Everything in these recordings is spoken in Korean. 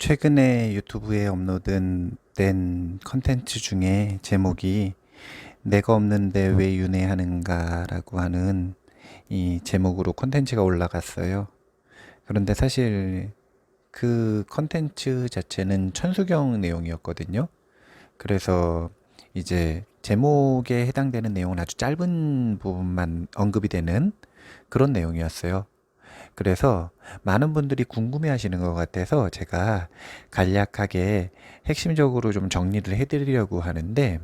최근에 유튜브에 업로드된 컨텐츠 중에 제목이 내가 없는데 왜 윤회하는가 라고 하는 이 제목으로 컨텐츠가 올라갔어요. 그런데 사실 그 컨텐츠 자체는 천수경 내용이었거든요. 그래서 이제 제목에 해당되는 내용은 아주 짧은 부분만 언급이 되는 그런 내용이었어요. 그래서 많은 분들이 궁금해 하시는 것 같아서 제가 간략하게 핵심적으로 좀 정리를 해드리려고 하는데,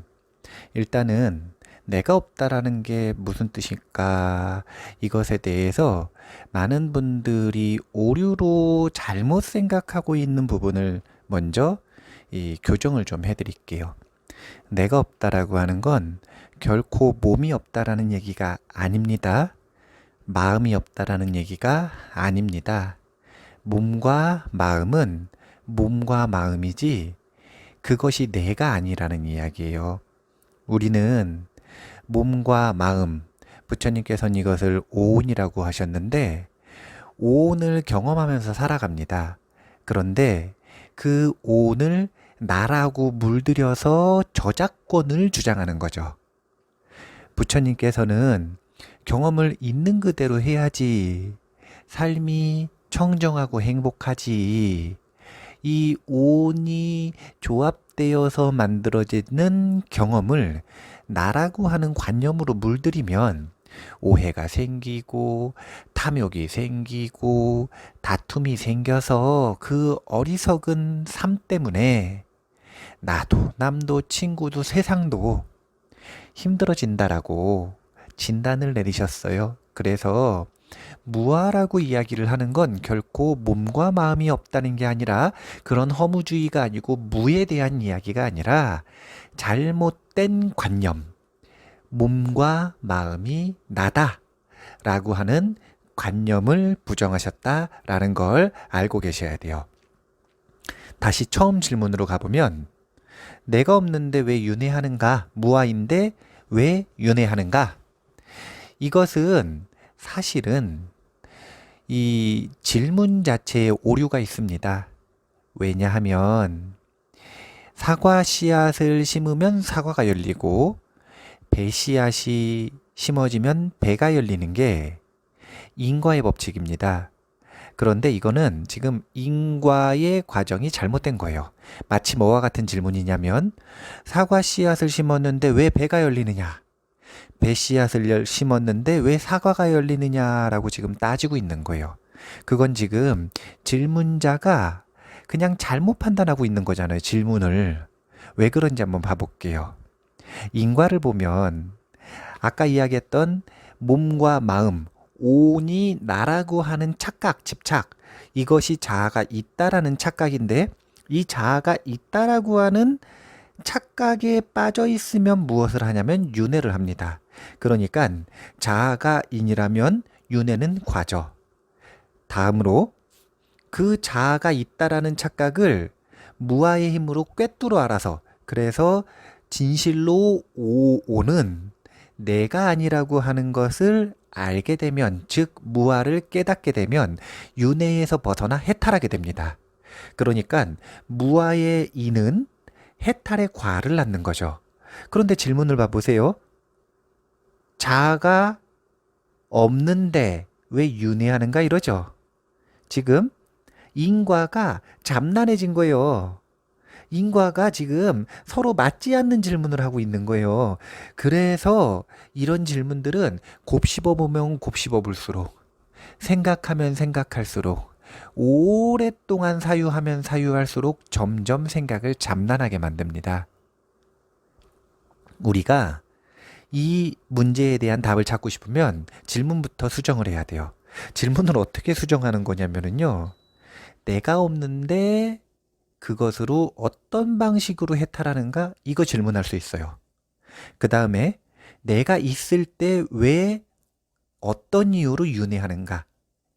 일단은 내가 없다라는 게 무슨 뜻일까, 이것에 대해서 많은 분들이 오류로 잘못 생각하고 있는 부분을 먼저 이 교정을 좀 해드릴게요. 내가 없다라고 하는 건 결코 몸이 없다라는 얘기가 아닙니다. 마음이 없다라는 얘기가 아닙니다. 몸과 마음은 몸과 마음이지 그것이 내가 아니라는 이야기예요. 우리는 몸과 마음, 부처님께서는 이것을 오온이라고 하셨는데 오온을 경험하면서 살아갑니다. 그런데 그 오온을 나라고 물들여서 저작권을 주장하는 거죠. 부처님께서는 경험을 있는 그대로 해야지 삶이 청정하고 행복하지. 이 오온이 조합되어서 만들어지는 경험을 나라고 하는 관념으로 물들이면 오해가 생기고 탐욕이 생기고 다툼이 생겨서 그 어리석은 삶 때문에 나도 남도 친구도 세상도 힘들어진다라고 진단을 내리셨어요. 그래서 무아라고 이야기를 하는 건 결코 몸과 마음이 없다는 게 아니라 그런 허무주의가 아니고 무에 대한 이야기가 아니라 잘못된 관념, 몸과 마음이 나다 라고 하는 관념을 부정하셨다라는 걸 알고 계셔야 돼요. 다시 처음 질문으로 가보면 내가 없는데 왜 윤회하는가? 무아인데 왜 윤회하는가? 이것은 사실은 이 질문 자체에 오류가 있습니다. 왜냐하면 사과 씨앗을 심으면 사과가 열리고 배 씨앗이 심어지면 배가 열리는 게 인과의 법칙입니다. 그런데 이거는 지금 인과의 과정이 잘못된 거예요. 마치 뭐와 같은 질문이냐면 사과 씨앗을 심었는데 왜 배가 열리느냐? 배 씨앗을 심었는데 왜 사과가 열리느냐라고 지금 따지고 있는 거예요. 그건 지금 질문자가 그냥 잘못 판단하고 있는 거잖아요. 질문을. 왜 그런지 한번 봐볼게요. 인과를 보면 아까 이야기했던 몸과 마음, 오온이 나라고 하는 착각, 집착, 이것이 자아가 있다라는 착각인데 이 자아가 있다라고 하는 착각에 빠져 있으면 무엇을 하냐면 윤회를 합니다. 그러니까 자아가 인이라면 윤회는 과죠. 다음으로 그 자아가 있다라는 착각을 무아의 힘으로 꿰뚫어 알아서, 그래서 진실로 오는 내가 아니라고 하는 것을 알게 되면, 즉 무아를 깨닫게 되면 윤회에서 벗어나 해탈하게 됩니다. 그러니까 무아의 인은 해탈의 과를 낳는 거죠. 그런데 질문을 봐보세요. 자아가 없는데 왜 윤회하는가 이러죠. 지금 인과가 잠난해진 거예요. 인과가 지금 서로 맞지 않는 질문을 하고 있는 거예요. 그래서 이런 질문들은 곱씹어 보면 곱씹어 볼수록, 생각하면 생각할수록, 오랫동안 사유하면 사유할수록 점점 생각을 잠난하게 만듭니다. 우리가 이 문제에 대한 답을 찾고 싶으면 질문부터 수정을 해야 돼요. 질문을 어떻게 수정하는 거냐면요. 내가 없는데 그것으로 어떤 방식으로 해탈하는가? 이거 질문할 수 있어요. 그 다음에 내가 있을 때 왜 어떤 이유로 윤회하는가?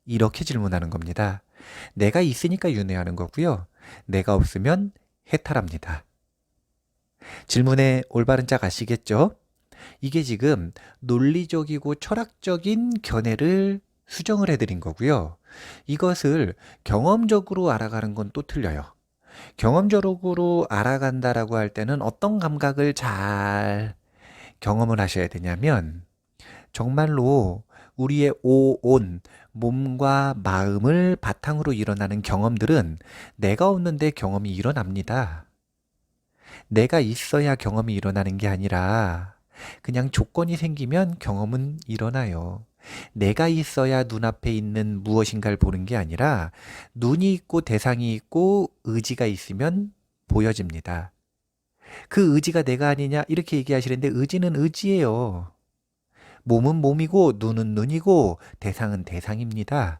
이렇게 질문하는 겁니다. 내가 있으니까 윤회하는 거고요. 내가 없으면 해탈합니다. 질문의 올바른 짝 아시겠죠? 이게 지금 논리적이고 철학적인 견해를 수정을 해드린 거고요. 이것을 경험적으로 알아가는 건 또 틀려요. 경험적으로 알아간다라고 할 때는 어떤 감각을 잘 경험을 하셔야 되냐면 정말로 우리의 오온, 몸과 마음을 바탕으로 일어나는 경험들은 내가 없는데 경험이 일어납니다. 내가 있어야 경험이 일어나는 게 아니라 그냥 조건이 생기면 경험은 일어나요. 내가 있어야 눈앞에 있는 무엇인가를 보는 게 아니라 눈이 있고 대상이 있고 의지가 있으면 보여집니다. 그 의지가 내가 아니냐 이렇게 얘기하시는데 의지는 의지예요. 몸은 몸이고 눈은 눈이고 대상은 대상입니다.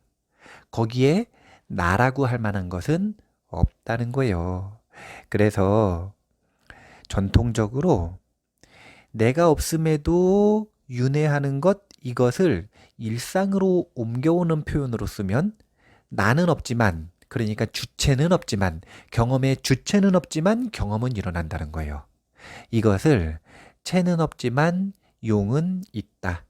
거기에 나라고 할 만한 것은 없다는 거예요. 그래서 전통적으로 내가 없음에도 윤회하는 것, 이것을 일상으로 옮겨오는 표현으로 쓰면 나는 없지만, 그러니까 주체는 없지만, 경험의 주체는 없지만 경험은 일어난다는 거예요. 이것을 체는 없지만 용은 있다.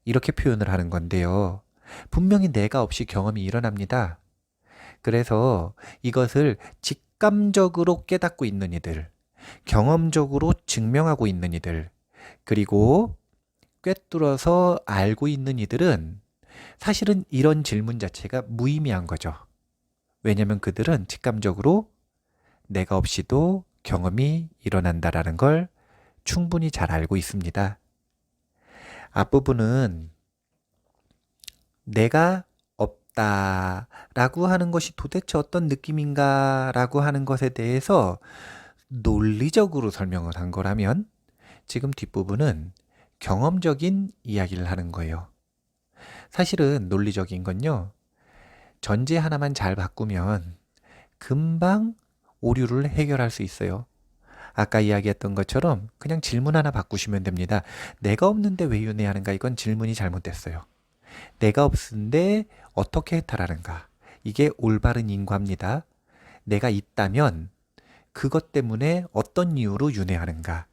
이렇게 표현을 하는 건데요. 분명히 내가 없이 경험이 일어납니다. 그래서 이것을 직감적으로 깨닫고 있는 이들, 경험적으로 증명하고 있는 이들, 그리고 꿰뚫어서 알고 있는 이들은 사실은 이런 질문 자체가 무의미한 거죠. 왜냐하면 그들은 직감적으로 내가 없이도 경험이 일어난다라는 걸 충분히 잘 알고 있습니다. 앞부분은 내가 없다라고 하는 것이 도대체 어떤 느낌인가라고 하는 것에 대해서 논리적으로 설명을 한 거라면 지금 뒷부분은 경험적인 이야기를 하는 거예요. 사실은 논리적인 건요. 전제 하나만 잘 바꾸면 금방 오류를 해결할 수 있어요. 아까 이야기했던 것처럼 그냥 질문 하나 바꾸시면 됩니다. 내가 없는데 왜 윤회하는가? 이건 질문이 잘못됐어요. 내가 없는데 어떻게 해탈하는가? 이게 올바른 인과입니다. 내가 있다면 그것 때문에 어떤 이유로 윤회하는가?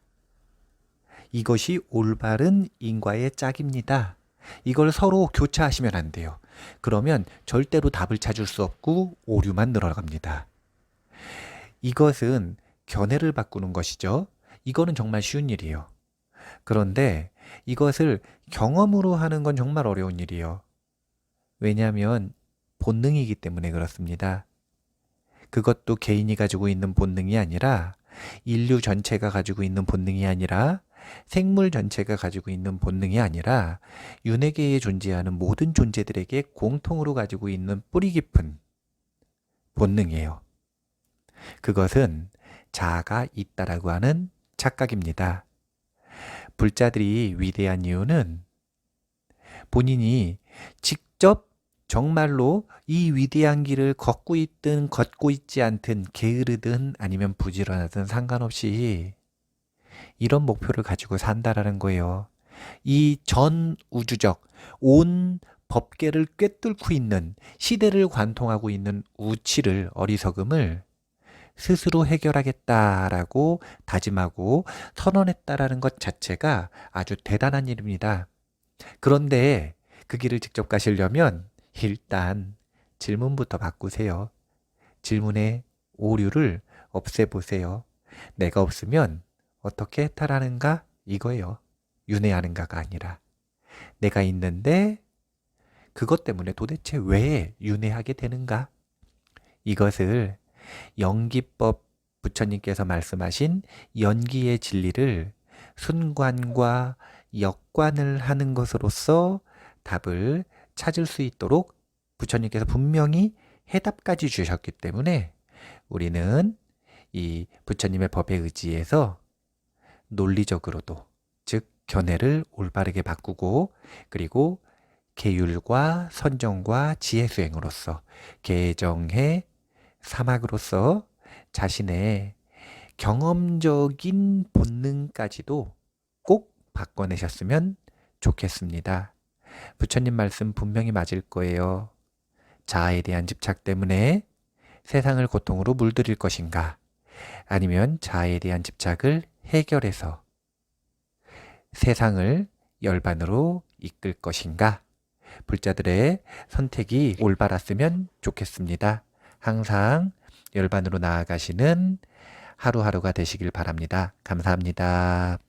이것이 올바른 인과의 짝입니다. 이걸 서로 교차하시면 안 돼요. 그러면 절대로 답을 찾을 수 없고 오류만 늘어갑니다. 이것은 견해를 바꾸는 것이죠. 이거는 정말 쉬운 일이에요. 그런데 이것을 경험으로 하는 건 정말 어려운 일이에요. 왜냐하면 본능이기 때문에 그렇습니다. 그것도 개인이 가지고 있는 본능이 아니라 인류 전체가 가지고 있는 본능이 아니라 생물 전체가 가지고 있는 본능이 아니라 윤회계에 존재하는 모든 존재들에게 공통으로 가지고 있는 뿌리 깊은 본능이에요. 그것은 자아가 있다라고 하는 착각입니다. 불자들이 위대한 이유는 본인이 직접 정말로 이 위대한 길을 걷고 있든 걷고 있지 않든 게으르든 아니면 부지런하든 상관없이 이런 목표를 가지고 산다라는 거예요. 이 전 우주적 온 법계를 꿰뚫고 있는 시대를 관통하고 있는 우치를 어리석음을 스스로 해결하겠다라고 다짐하고 선언했다라는 것 자체가 아주 대단한 일입니다. 그런데 그 길을 직접 가시려면 일단 질문부터 바꾸세요. 질문의 오류를 없애보세요. 내가 없으면 어떻게 해탈하는가? 이거예요. 윤회하는가가 아니라 내가 있는데 그것 때문에 도대체 왜 윤회하게 되는가? 이것을 연기법 부처님께서 말씀하신 연기의 진리를 순관과 역관을 하는 것으로서 답을 찾을 수 있도록 부처님께서 분명히 해답까지 주셨기 때문에 우리는 이 부처님의 법에 의지해서 논리적으로도 즉 견해를 올바르게 바꾸고 그리고 계율과 선정과 지혜 수행으로서 개정해 사막으로서 자신의 경험적인 본능까지도 꼭 바꿔내셨으면 좋겠습니다. 부처님 말씀 분명히 맞을 거예요. 자아에 대한 집착 때문에 세상을 고통으로 물들일 것인가? 아니면 자아에 대한 집착을 해결해서 세상을 열반으로 이끌 것인가? 불자들의 선택이 올바랐으면 좋겠습니다. 항상 열반으로 나아가시는 하루하루가 되시길 바랍니다. 감사합니다.